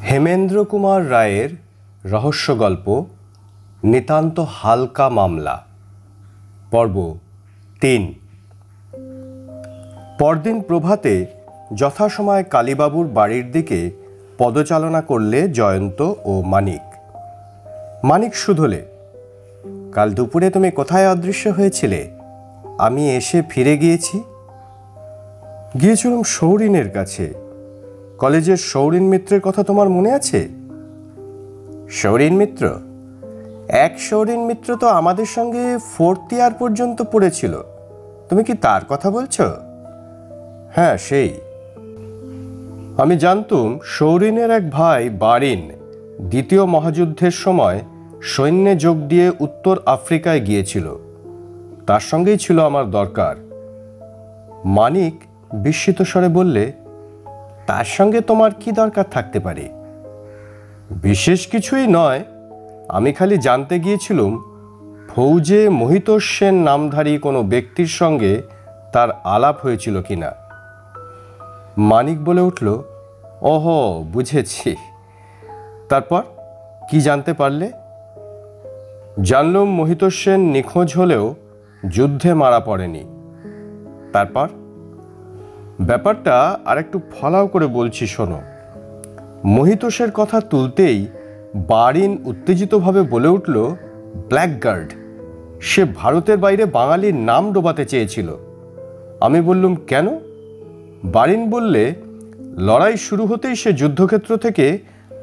হেমেন্দ্র কুমার রায়ের রহস্য গল্প নিতান্ত হালকা মামলা পর্ব ৩। পরদিন প্রভাতে যথাসময়ে কালীবাবুর বাড়ির দিকে পদচালনা করলে জয়ন্ত ও মানিক। মানিক শুধলে, কাল দুপুরে তুমি কোথায় অদৃশ্য হয়েছিলে? আমি এসে ফিরে গিয়েছিলাম সৌরিনের কাছে। কলেজের সৌরিন মিত্রের কথা তোমার মনে আছে? সৌরিন মিত্র? এক সৌরিন মিত্র তো আমাদের সঙ্গে 4th ইয়ার পর্যন্ত পড়েছিল। তুমি কি তার কথা বলছো? হ্যাঁ, সেই। আমি জানতুম সৌরিনের এক ভাই বারিন দ্বিতীয় মহাযুদ্ধের সময় সৈন্যে যোগ দিয়ে উত্তর আফ্রিকায় গিয়েছিল। তার সঙ্গেই ছিল আমার দরকার। মানিক বিস্মিত স্বরে বললে, তার সঙ্গে তোমার কি দরকার থাকতে পারে? বিশেষ কিছুই নয়, আমি খালি জানতে গিয়েছিলাম ফৌজে মোহিতোষ সেন নামধারী কোনো ব্যক্তির সঙ্গে তার আলাপ হয়েছিল কিনা। মানিক বলে উঠল, ওহো, বুঝেছি। তারপর কি জানতে পারলে? জানলুম মোহিতোষ সেন নিখোঁজ হলেও যুদ্ধে মারা পড়েনি। তারপর ব্যাপারটা আর একটু ফলাও করে বলছি, শোনো। মোহিতোষের কথা তুলতেই বারিন উত্তেজিতভাবে বলে উঠল, ব্ল্যাকগার্ড। সে ভারতের বাইরে বাঙালির নাম ডোবাতে চেয়েছিল। আমি বললুম, কেন? বারিন বললে, লড়াই শুরু হতেই সে যুদ্ধক্ষেত্র থেকে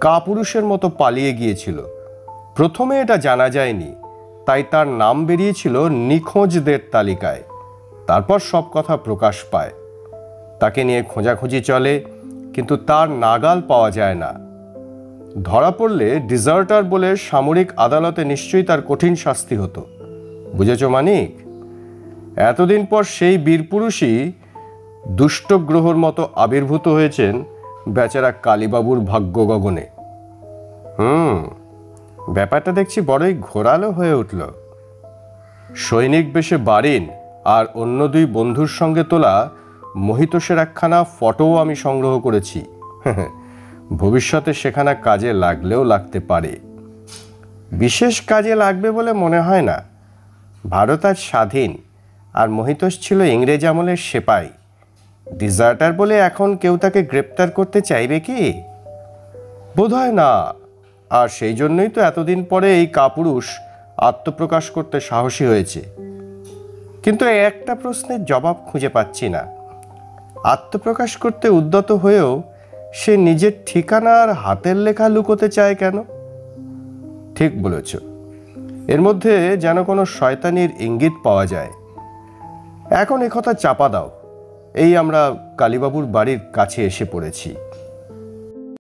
কাপুরুষের মতো পালিয়ে গিয়েছিল। প্রথমে এটা জানা যায়নি, তাই তার নাম বেরিয়েছিল নিখোঁজদের তালিকায়। তারপর সব কথা প্রকাশ পায়। তাকে নিয়ে খোঁজাখুঁজি চলে, কিন্তু তার নাগাল পাওয়া যায় না। ধরা পড়লে ডিজার্টার বলে সামরিক আদালতে নিশ্চয়ই তার কঠিন শাস্তি হতো। বুঝেছ মানিক? এতদিন পর সেই বীরপুরুষই দুষ্ট গ্রহর মতো আবির্ভূত হয়েছেন বেচারা কালীবাবুর ভাগ্য গগনে। ব্যাপারটা দেখছি বড়ই ঘোরালো হয়ে উঠল। সৈনিক বেশে বারিন আর অন্য 2 বন্ধুর সঙ্গে তোলা মোহিতোষের একখানা ফটোও আমি সংগ্রহ করেছি। ভবিষ্যতে সেখানা কাজে লাগলেও লাগতে পারে। বিশেষ কাজে লাগবে বলে মনে হয় না। ভারত আজ স্বাধীন, আর মোহিতোষ ছিল ইংরেজ আমলের সেপাই। ডিজার্টার বলে এখন কেউ তাকে গ্রেপ্তার করতে চাইবে কি? বোধহয় না। আর সেই জন্যই তো এতদিন পরে এই কাপুরুষ আত্মপ্রকাশ করতে সাহসী হয়েছে। কিন্তু একটা প্রশ্নের জবাব খুঁজে পাচ্ছি না। আত্মপ্রকাশ করতে উদ্যত হয়েও সে নিজের ঠিকানা আর হাতের লেখা লুকোতে চায় কেন? ঠিক বলেছ, এর মধ্যে যেন কোনো শয়তানির ইঙ্গিত পাওয়া যায়। এখন একথা চাপা দাও। এই আমরা কালীবাবুর বাড়ির কাছে এসে পড়েছি।